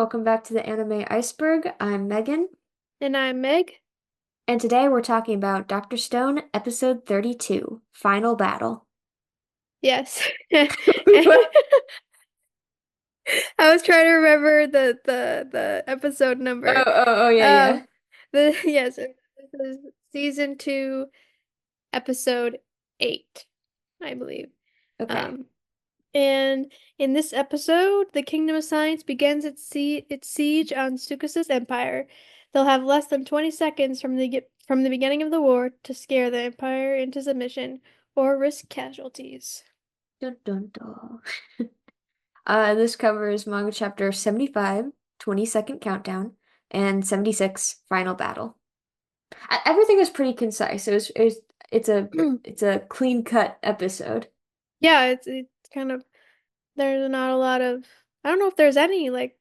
Welcome back to the Anime Iceberg. I'm Megan, And I'm Meg. and today we're talking about Dr. Stone, episode 32, Final Battle. Yes. I was trying to remember the episode number. Yeah, Um yeah. the yes, this is season 2, episode 8, I believe. Okay. Um and in this episode, the Kingdom of Science begins its siege on Sukusa's empire. They'll have less than 20 seconds from the beginning of the war to scare the empire into submission or risk casualties. Dun, dun, dun. This covers manga chapter 75, 20-second countdown, and 76, Final Battle. Everything was pretty concise. It's a it's a clean-cut episode. Yeah, it's kind of there's not a lot of I don't know if there's any like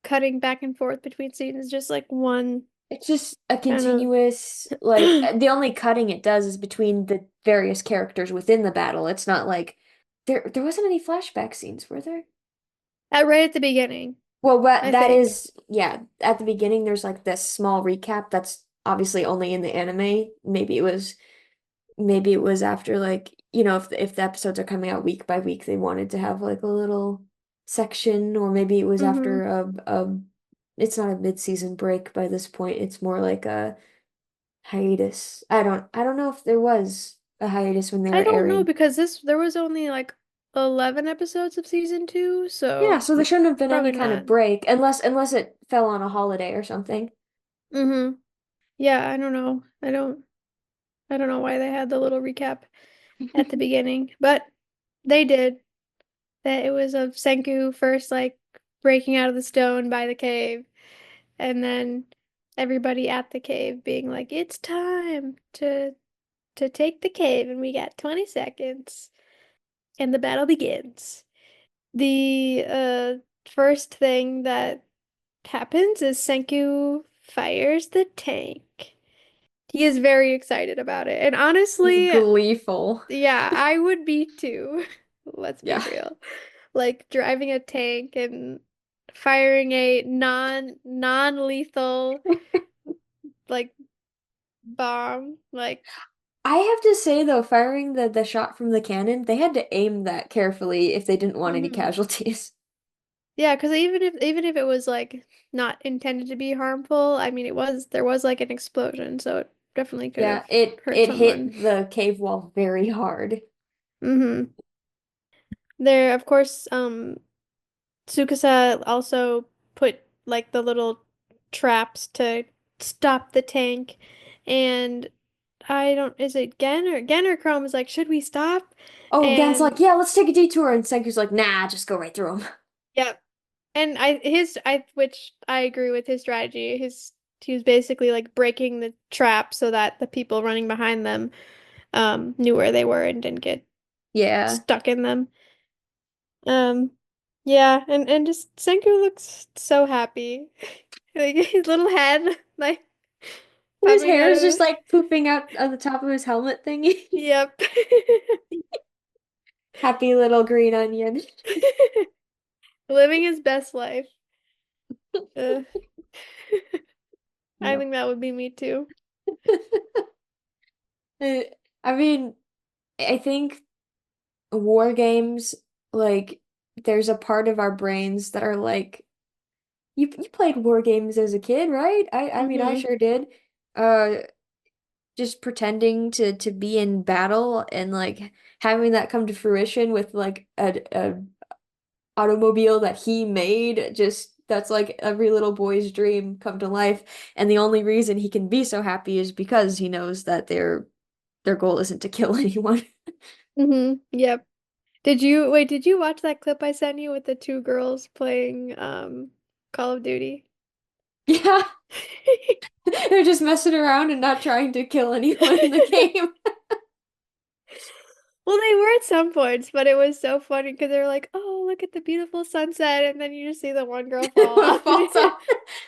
cutting back and forth between scenes, just like one It's just a kind of continuous, like, the only cutting it does is between the various characters within the battle. It's not like there wasn't any flashback scenes, were there? at right at the beginning, Well, what I that think. is, yeah, at the beginning there's like this small recap that's obviously only in the anime. Maybe it was after like, if the episodes are coming out week by week, they wanted to have like a little section, or maybe it was Hmm. after a it's not a mid-season break by this point. It's more like a hiatus. I don't know if there was a hiatus when they I were don't know airing. because this there was only like 11 episodes of season 2, Yeah, so so there shouldn't have been any probably kind not. of break unless it fell on a holiday or something. Hmm. Yeah, I don't know. I don't know why they had the little recap at the beginning, but they did. That it was of Senku first like breaking out of the stone by the cave. And then everybody at the cave being like, "It's time to take the cave, and we got 20 seconds, and the battle begins." The first thing that happens is Senku fires the tank. He is very excited about it. And He's honestly, gleeful. yeah, I would be too. Let's be Yeah. real. Like driving a tank and firing a non-lethal like bomb. Like, I have to say though, firing the shot from the cannon, they had to aim that carefully if they didn't want any mhm. casualties. Yeah, because even if it was like not intended to be harmful, I mean, there was like an explosion, so it definitely could Yeah, have it hurt it someone. hit the cave wall very hard. Hmm. There, of course, Tsukasa also put like the little traps to stop the tank, and I don't, is it Gen or Chrome is like, should we stop? Oh, Gan's like, And yeah, let's take a detour, and Senku's like, nah, just go right through him. yeah. And which I agree with his strategy. He was basically like breaking the trap so that the people running behind them knew where they were and didn't get Yeah. stuck in them. Um yeah, and just Senku looks so happy. Like his little head like His popping hair out is of just his. like poofing out on the top of his helmet thingy. Yep. Happy little green onion. Living his best life. Uh, I Yep. think that would be me too. Uh, I mean, I think war games, like, there's a part of our brains that are like, you played war games as a kid, right? I mean, I Hmm. sure did. Uh, just pretending to be in battle and like having that come to fruition with like a automobile that he made, just that's like every little boy's dream come to life. And the only reason he can be so happy is because he knows that their goal isn't to kill anyone. Hmm. Yep. Did you watch that clip I sent you with the two girls playing Call of Duty? Yeah, they're just messing around and not trying to kill anyone in the game. Well, they were at some points, but it was so funny because they were like, "Oh, look at the beautiful sunset," and then you just see the one girl fall What off. falls off?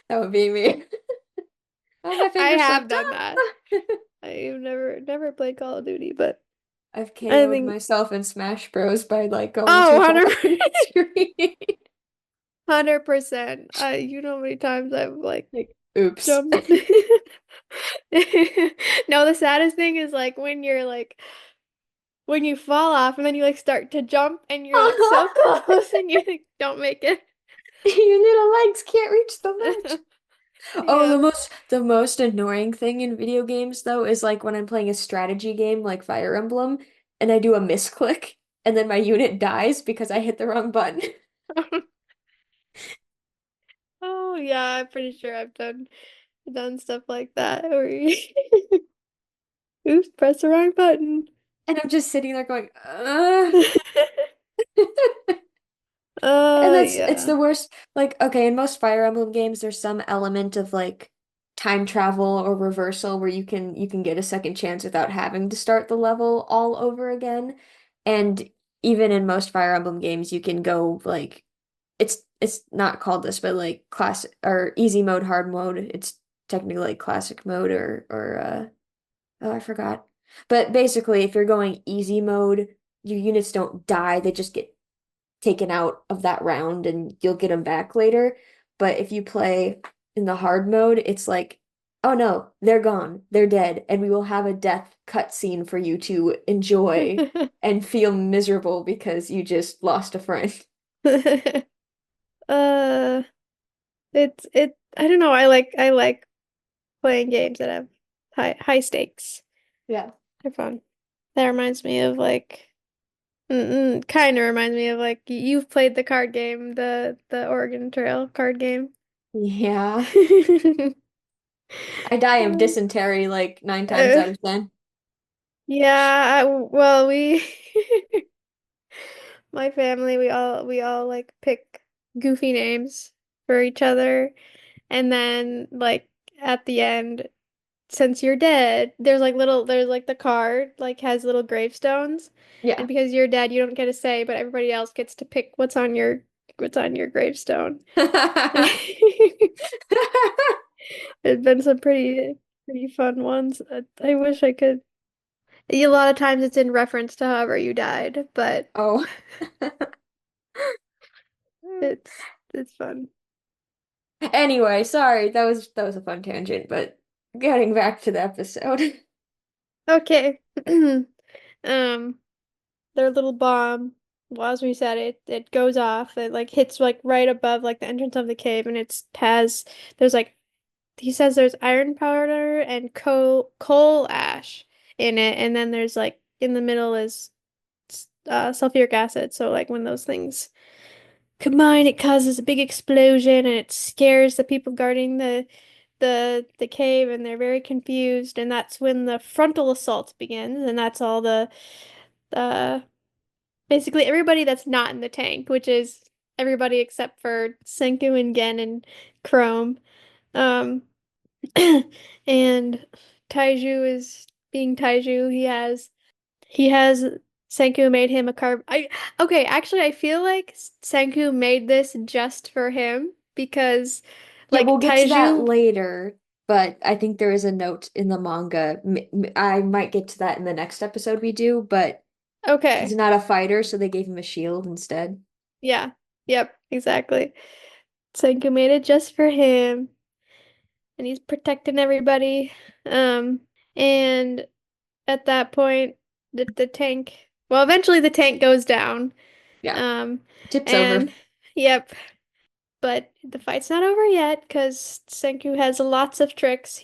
That would be me. Oh, my I finger have slipped. done that. Ah! I've never played Call of Duty, but I've I KO'd think myself in Smash Bros by like going oh, too far 100. on the screen. 100%. You know how many times I've like Like, oops. jumped. No, the saddest thing is like when you're like when you fall off and then you like start to jump and you're like so close and you like, don't make it. Your little legs can't reach the ledge. Oh, Yep. the most annoying thing in video games though is like when I'm playing a strategy game like Fire Emblem and I do a misclick and then my unit dies because I hit the wrong button. Oh yeah, I'm pretty sure I've done stuff like that. Where oops, press the wrong button. And I'm just sitting there going, And it's Yeah. the worst. Like, okay, in most Fire Emblem games, there's some element of like time travel or reversal where you can get a second chance without having to start the level all over again. And even in most Fire Emblem games, you can go like it's not called this, but like class or easy mode, hard mode. It's technically like classic mode or oh, I forgot. But basically, if you're going easy mode, your units don't die, they just get taken out of that round and you'll get them back later. But if you play in the hard mode, it's like, oh no, they're gone, they're dead, and we will have a death cutscene for you to enjoy and feel miserable because you just lost a friend. Uh, I don't know. I like playing games that have high stakes. Yeah. They're fun. That reminds me of like kind of reminds me of like you've played the card game, the Oregon Trail card game. Yeah. I die of dysentery like nine times Uh, out of 10. yeah, well we my family we all like pick goofy names for each other and then like at the end since you're dead, there's like the card like has little gravestones, and Yeah. because you're dead, you don't get a say, but everybody else gets to pick what's on your gravestone. There's been some pretty fun ones. I wish I could. A lot of times it's in reference to however you died, but Oh. it's fun. Anyway, sorry, that was a fun tangent, but getting back to the episode. Okay. Um, their little bomb, well, as we said, it goes off. It like hits like right above like the entrance of the cave, and it's has there's like he says there's iron powder and coal ash in it, and then there's like in the middle is sulfuric acid. So like when those things combine, it causes a big explosion, and it scares the people guarding the cave, and they're very confused. And that's when the frontal assault begins, and that's all uh basically everybody that's not in the tank, which is everybody except for Senku and Gen and Chrome. Um, and Taiju is being Taiju. He has Senku made him a carb. I okay, actually I feel like Senku made this just for him because Yeah, we'll like get to that Taiju, later, but I think there is a note in the manga. I might get to that in the next episode we do, but he's okay. not a fighter, so they gave him a shield instead. Yeah. Yep, exactly. Senku made it just for him and he's protecting everybody. Um and at that point the tank well eventually the tank goes down. Yeah, Um tips over. and yep. But the fight's not over yet because Senku has lots of tricks.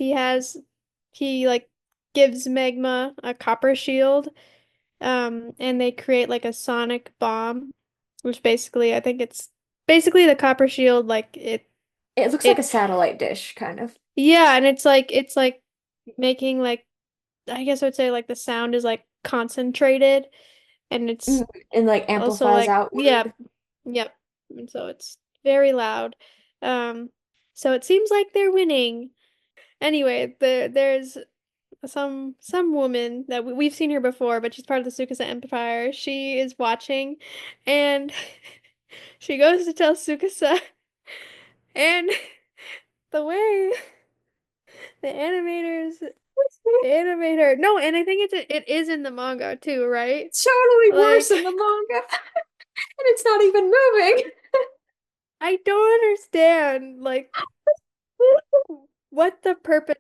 He like gives Magma a copper shield, and they create like a sonic bomb, which basically I think it's basically the copper shield, like It looks like a it satellite dish, kind of. yeah, and it's like making like I guess I would say like the sound is like concentrated, and it's Mhm. And like also amplifies like outward. yep, yep, and so it's very loud. Um, so it seems like they're winning. Anyway, there's some woman that we've seen her before, but she's part of the Tsukasa Empire. She is watching, and she goes to tell Tsukasa, and the way the animators animate her. No, and I think it is in the manga too, right? It's totally worse Like, in the manga, and it's not even moving. I don't understand like what the purpose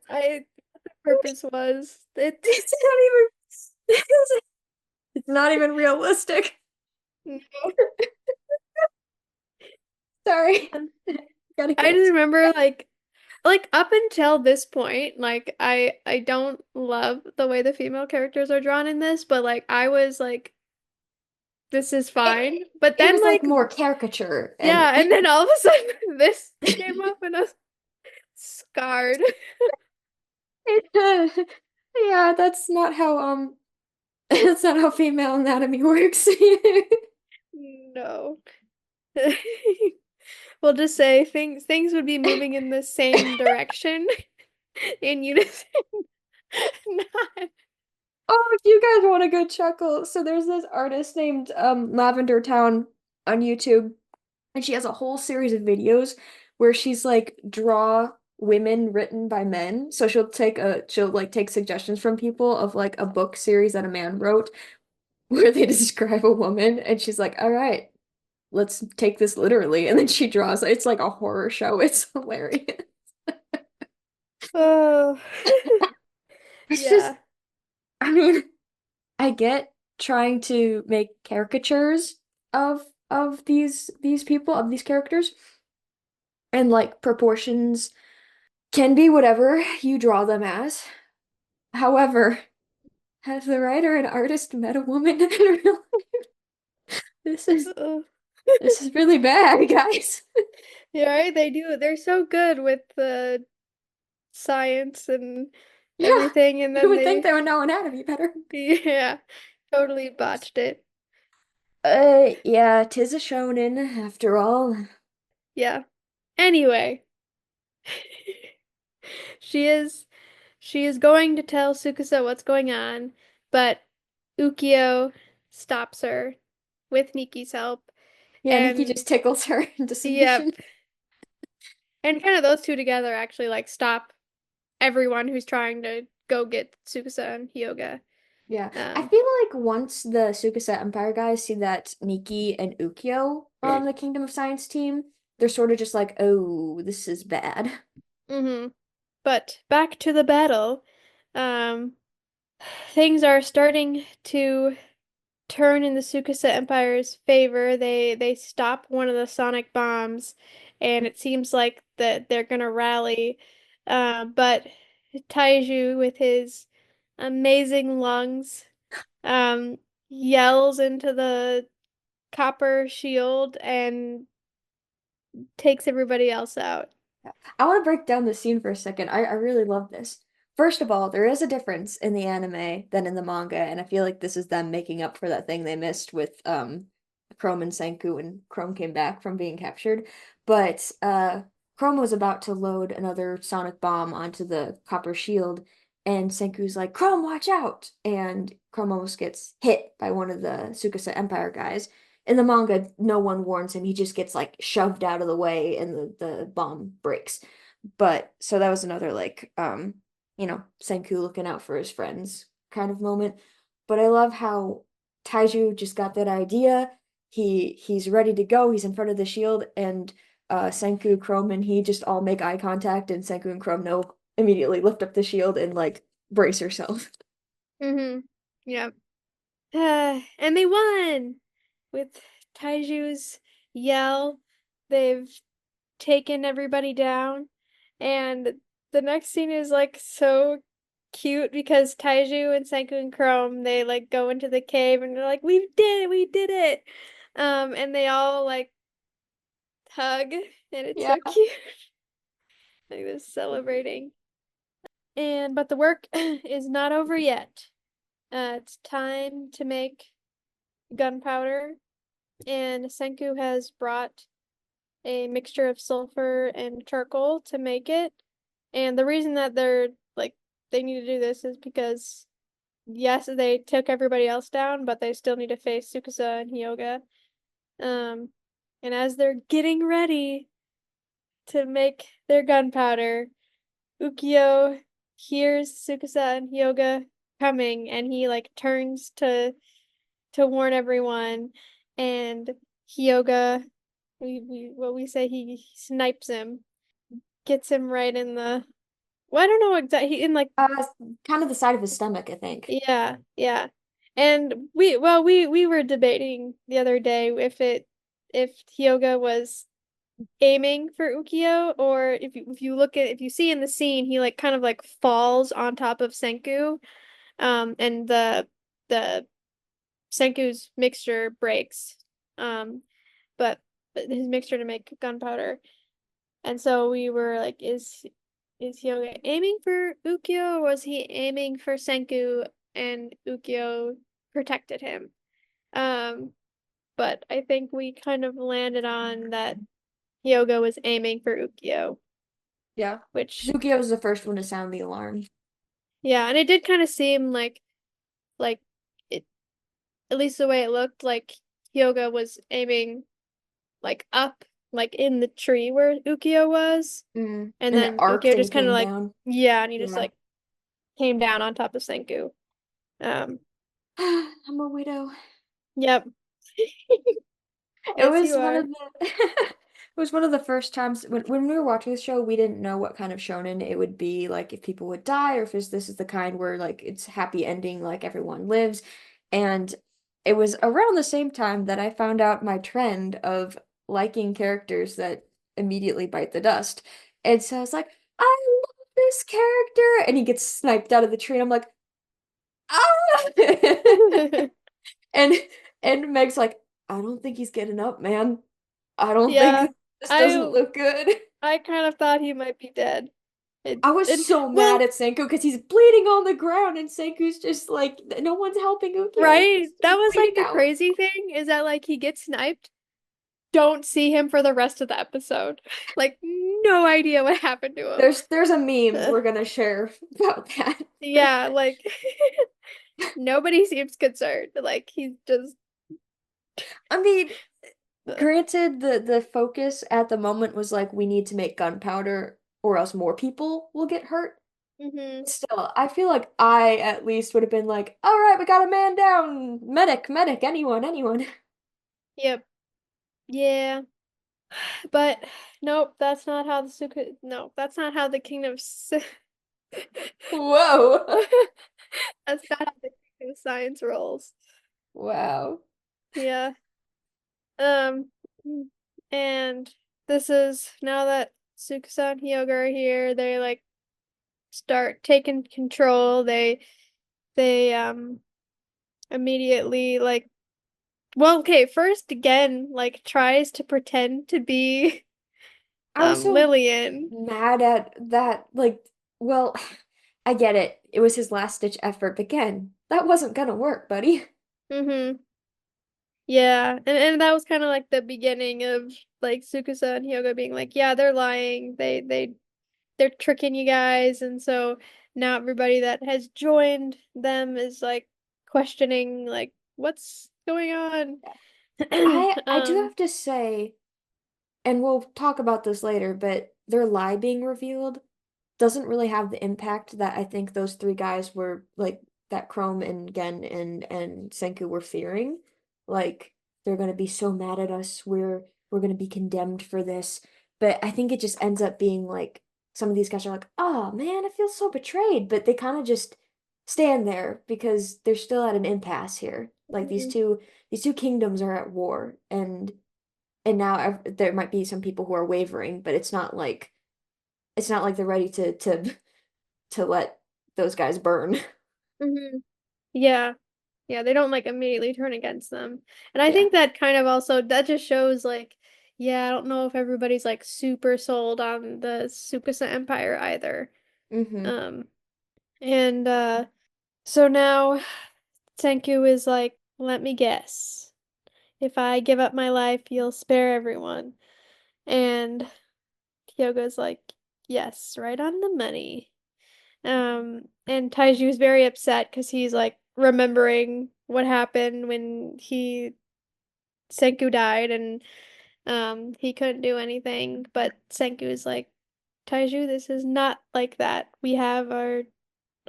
was. It It's not even it's not even realistic. Sorry. Gotta I get just it. remember like up until this point, like I don't love the way the female characters are drawn in this, but like I was like this is fine. It, But it then was like like more caricature and yeah, and then all of a sudden this came up and I was scarred. it, yeah, that's not how that's not how female anatomy works. No. We'll just say things would be moving in the same direction in unison. Not. Oh, if you guys want a good chuckle, so there's this artist named Lavender Town on YouTube, and she has a whole series of videos where she's like draw women written by men. So she'll like take suggestions from people of like a book series that a man wrote where they describe a woman, and she's like, "All right, let's take this literally." And then she draws. It's like a horror show. It's hilarious. Oh. It's just, Yeah. I mean, I get trying to make caricatures of these people, of these characters, and like proportions can be whatever you draw them as. However, has the writer and artist met a woman in real life? This is Uh, this is really bad, guys. yeah, right, they do. They're so good with the science and Yeah, everything, and you then would think they, they would know anatomy better. yeah, totally botched it. Yeah, tis a shonen after all. Yeah. Anyway, she is she is going to tell Tsukasa what's going on, but Ukyo stops her with Niki's help, Yeah, Nikki and just tickles her into submission. yep, and kind of those two together actually like stop everyone who's trying to go get Tsukasa and Hyoga. Yeah, I Um, feel like once the Tsukasa Empire guys see that Nikki and Ukyo are on the Kingdom of Science team, they're sort of just like, oh, this is bad. hmm But back to the battle. Um, things are starting to turn in the Tsukasa Empire's favor. They stop one of the sonic bombs, and it seems like that they're gonna rally. But Taiju, with his amazing lungs, um, yells into the copper shield and takes everybody else out. I want to break down the scene for a second. I really love this. First of all, there is a difference in the anime than in the manga, and I feel like this is them making up for that thing they missed with Chrome and Senku when Chrome came back from being captured. But Chrome was about to load another sonic bomb onto the copper shield, and Senku's like, "Chrome, watch out!" And Chrome almost gets hit by one of the Tsukasa Empire guys. In the manga, no one warns him. He just gets like shoved out of the way and the bomb breaks. But so that was another like Senku looking out for his friends kind of moment. But I love how Taiju just got that idea. He's ready to go. He's in front of the shield and Senku, Chrome, and he just all make eye contact and Senku and Chrome know immediately lift up the shield and like brace yourself. Mm-hmm. Yep. And they won with Taiju's yell. They've taken everybody down. And the next scene is like so cute because Taiju and Senku and Chrome, they like go into the cave and they're like, we did it, we did it. And they all like hug and it's Yeah. so cute. Like they're celebrating. And but the work is not over yet. It's time to make gunpowder, and Senku has brought a mixture of sulfur and charcoal to make it. And the reason that they need to do this is because yes, they took everybody else down, but they still need to face Tsukasa and Hyoga. Um, and as they're getting ready to make their gunpowder, Ukyo hears Tsukasa and Hyoga coming, and he like turns to warn everyone, and Hyoga we what we say he snipes him, gets him right in the well, I don't know exactly in like Uh, kind of the side of his stomach, I think. yeah, yeah. And we were debating the other day if Hyoga was aiming for Ukyo or if you see in the scene he like kind of like falls on top of Senku and the Senku's mixture breaks um but his mixture to make gunpowder. And so we were like, is Hyoga aiming for Ukyo or was he aiming for Senku and Ukyo protected him? Um, but I think we kind of landed on that Hyoga was aiming for Ukyo, Yeah. which Kazukio was the first one to sound the alarm. yeah, and it did kind of seem like it at least the way it looked like Hyoga was aiming like up like in the tree where Ukyo was. Mm. And And it then arced Ukyo and just kind of came like down. yeah, and he just Yeah. like came down on top of Senku. Um, I'm a widow. yep. It Yes, was you one are. of the it was one of the first times when we were watching the show, we didn't know what kind of shonen it would be, like if people would die or if this is the kind where like it's happy ending, like everyone lives. And it was around the same time that I found out my trend of liking characters that immediately bite the dust. And so I was like, I love this character, and he gets sniped out of the tree, and I'm like, ah! And Meg's like, I don't think he's getting up, man. I don't Yeah. think this doesn't I look good. I kind of thought he might be dead. I was And so mad well, at Senku because he's bleeding on the ground and Senku's just like, no one's helping Ukyo. right? He's That just was like bleeding the out. crazy thing is that like he gets sniped. Don't see him for the rest of the episode. Like no idea what happened to him. There's a meme we're gonna share about that. Yeah, like nobody seems concerned. Like he's just I mean, uh, granted, the focus at the moment was like we need to make gunpowder or else more people will get hurt. hmm Still, I feel like I at least would have been like, all right, we got a man down. Medic, medic, anyone, anyone. Yep. Yeah. But nope, that's not how the Suka no, that's not how the kingdom Whoa. that's not how the kingdom of science rolls. Wow. Yeah. Um and this is now that Sukusa and Hyoga are here, they like start taking control. They immediately like well, okay, first again, like tries to pretend to be I was so Lillian. mad at that. Like, well, I get it. It was his last ditch effort, but again, that wasn't gonna work, buddy. Mm-hmm. Yeah, and that was kind of like the beginning of like Sukusa and Hyoga being like, yeah, they're lying. They're tricking you guys, and so now everybody that has joined them is like questioning like what's going on. I do Um, have to say, and we'll talk about this later, but their lie being revealed doesn't really have the impact that I think those three guys were like that Chrome and Gen and Senku were fearing. Like they're gonna be so mad at us, we're gonna be condemned for this. But I think it just ends up being like some of these guys are like, oh man, I feel so betrayed, but they kind of just stand there because they're still at an impasse here. Like mhm, these two kingdoms are at war, and now there might be some people who are wavering, but it's not like they're ready to let those guys burn. mhm. Yeah. Yeah, they don't like immediately turn against them. And I Yeah. think that kind of also that just shows like yeah, I don't know if everybody's like super sold on the Tsukasa Empire either. Mm-hmm. Um and so now Senku is like, let me guess. If I give up my life, you'll spare everyone. And Kyogo's like, yes, right on the money. And Taiju's very upset because he's like remembering what happened when Senku died and he couldn't do anything. But Senku's like, Taiju, this is not like that. We have our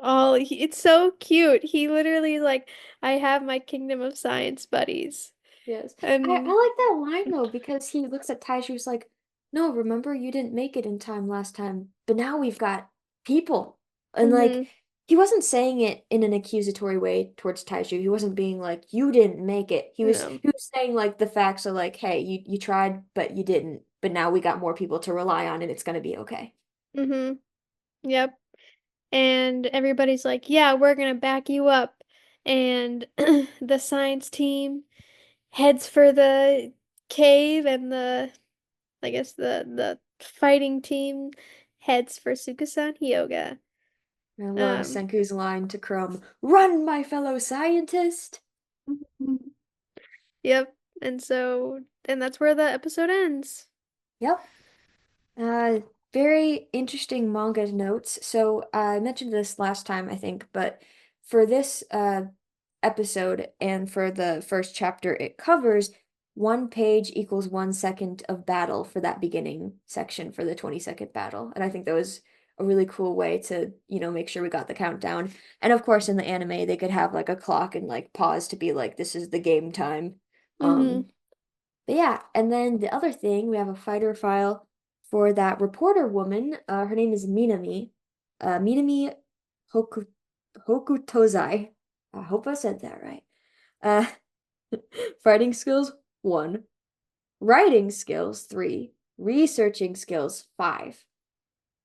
it's so cute. He literally like, I have my Kingdom of Science buddies. Yes. I like And that line though, because he looks at Taishu's like, no, remember you didn't make it in time last time, but now we've got people. And like hmm he wasn't saying it in an accusatory way towards Taishu. He wasn't being like, you didn't make it. no. He was saying like the facts are like, hey, you tried, but you didn't. But now we got more people to rely on and it's gonna be okay. hmm Yep. And everybody's like, "Yeah, we're gonna back you up." And the science team heads for the cave, and I guess the fighting team heads for Sukusan Hyoga. I love Um, Senku's line to Chrome, run, my fellow scientist. yep. And that's where the episode ends. Yep. Uh, Very interesting manga notes. So I mentioned this last time, I think, but for this episode and for the first chapter, it covers 1 page equals 1 second of battle for that beginning section for the 20-second battle. And I think that was a really cool way to, make sure we got the countdown. And of course, in the anime, they could have like a clock and like pause to be like, this is the game time. Mm-hmm. But yeah, and then the other thing, we have a fighter file for that reporter woman. Her name is Minami. Minami Hoku Hokutozai. I hope I said that right. Uh, Fighting skills, 1. Writing skills, 3. Researching skills, 5.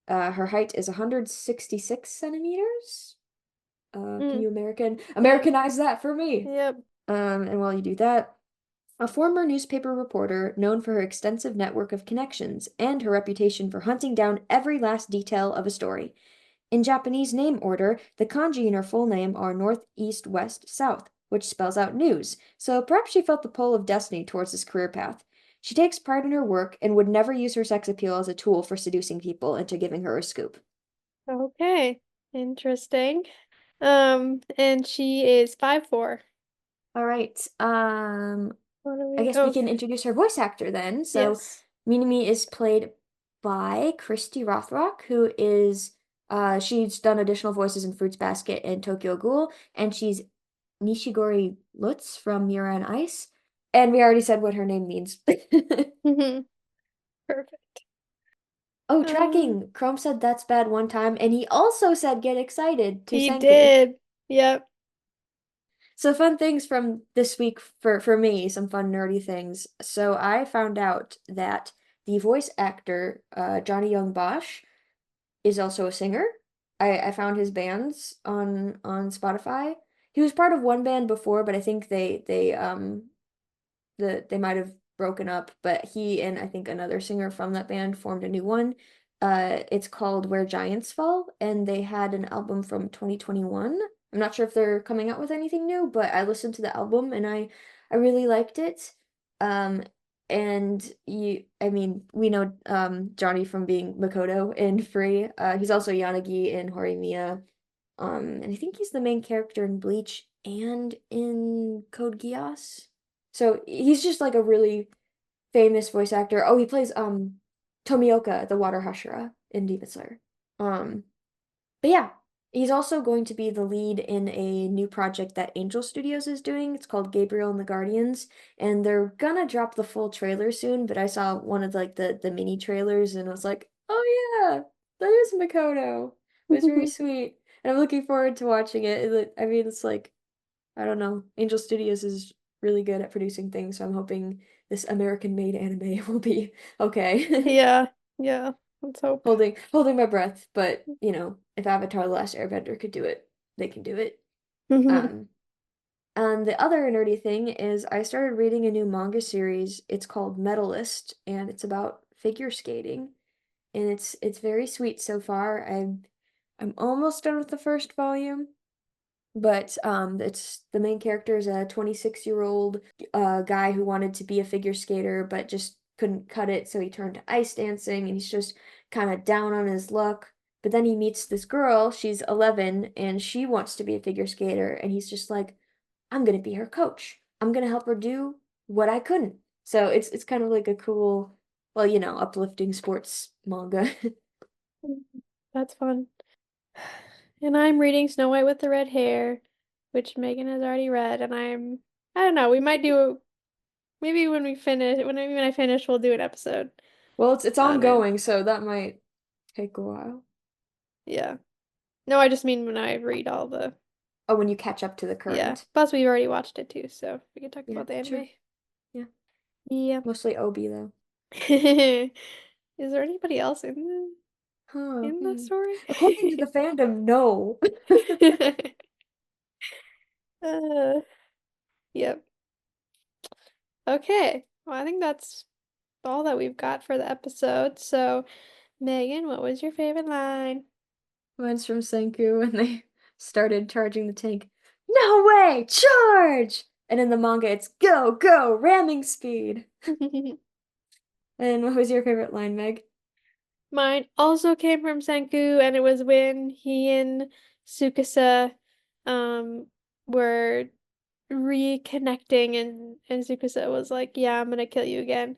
Her height is 166 centimeters. Can Mm. you Yep. Americanize that for me? Yep. And while you do that, a former newspaper reporter known for her extensive network of connections and her reputation for hunting down every last detail of a story. In Japanese name order, the kanji in her full name are north, east, west, south, which spells out news, so perhaps she felt the pull of destiny towards this career path. She takes pride in her work and would never use her sex appeal as a tool for seducing people into giving her a scoop. Okay. Interesting. And she is 5'4". All right. What do I we? guess we Oh, can introduce her voice actor then. So yes. Minami is played by Christy Rothrock, who is she's done additional voices in Fruits Basket and Tokyo Ghoul, and she's Nishigori Lutz from Mira and Ice. And we already said what her name means. Perfect. Oh, Um, tracking. Chrome said that's bad one time, and he also said get excited to he Senku. did. Yep. So fun things from this week for me, some fun nerdy things. So I found out that the voice actor Johnny Young Bosch is also a singer. I found his bands on Spotify. He was part of one band before, but I think they might have broken up, but he and I think another singer from that band formed a new one. It's called Where Giants Fall, and they had an album from 2021. I'm not sure if they're coming out with anything new, but I listened to the album and I really liked it. Um, and I mean, we know Johnny from being Makoto in Free. He's also Yanagi in Horimiya. And I think he's the main character in Bleach and in Code Geass. So he's just like a really famous voice actor. Oh, he plays Tomioka, the water Hashira in Demon Slayer. Um, but yeah, he's also going to be the lead in a new project that Angel Studios is doing. It's called Gabriel and the Guardians, and they're gonna drop the full trailer soon, but I saw one of like the mini trailers and I was like, "Oh yeah, that is Makoto." It was very sweet. And I'm looking forward to watching it. I mean, it's like, I don't know. Angel Studios is really good at producing things, so I'm hoping this American-made anime will be okay. Yeah. Yeah. Let's hope. Holding my breath, but if Avatar: The Last Airbender could do it, they can do it. hmm Um, and the other nerdy thing is I started reading a new manga series. It's called Medalist, and it's about figure skating, and it's very sweet so far. I'm almost done with the first volume. But it's the main character is a 26-year-old guy who wanted to be a figure skater but just couldn't cut it, so he turned to ice dancing and he's just kind of down on his luck. But then he meets this girl, she's 11, and she wants to be a figure skater, and he's just like, I'm gonna be her coach. I'm gonna help her do what I couldn't. So it's kind of like a cool, well, uplifting sports manga. That's fun. And I'm reading Snow White with the Red Hair, which Megan has already read, and I don't know, we might do. maybe when I finish, we'll do an episode Well, it's on it. ongoing, so that might take a while. Yeah. No, I just mean when I read all the, Oh, when you catch up to the yeah. current. Plus, we've already watched it too, so we can talk Yeah, about the sure. anime. Yeah. Yeah. Mostly Obi though. Is there anybody else Huh. in the story? According to the fandom, no. Uh, yep. Okay. Well, I think that's all that we've got for the episode. So, Megan, what was your favorite line? Mine's from Senku when they started charging the tank. No way! Charge! And in the manga, it's go, go, ramming speed. And what was your favorite line, Meg? Mine also came from Senku, and it was when he and Tsukasa um were reconnecting, and Tsukasa was like, "Yeah, I'm gonna kill you again."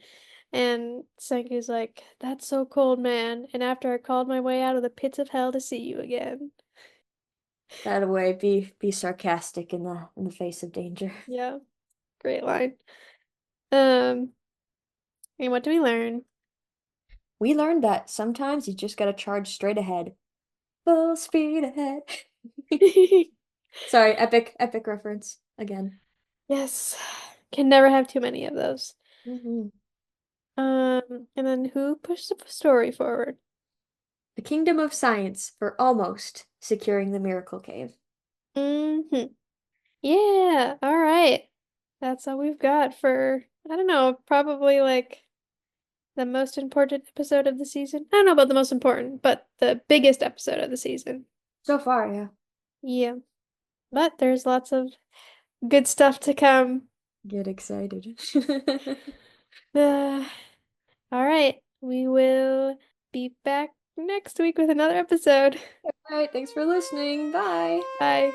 And Senku's like, "That's so cold, man. And after I called my way out of the pits of hell to see you again." That way, be sarcastic in the face of danger. Yeah, great line. Um, and what do we learn? We learned that sometimes you just gotta charge straight ahead. Full speed ahead. Sorry, epic reference again. Yes, can never have too many of those. Hmm. And then who pushed the story forward? The kingdom of science for almost securing the miracle cave. Hmm. Yeah, all right. That's all we've got for, I don't know, probably like the most important episode of the season. I don't know about the most important, but the biggest episode of the season. So far, yeah. Yeah, but there's lots of good stuff to come. Get excited. Uh, all right, we will be back next week with another episode. All right, thanks for listening. Bye. Bye.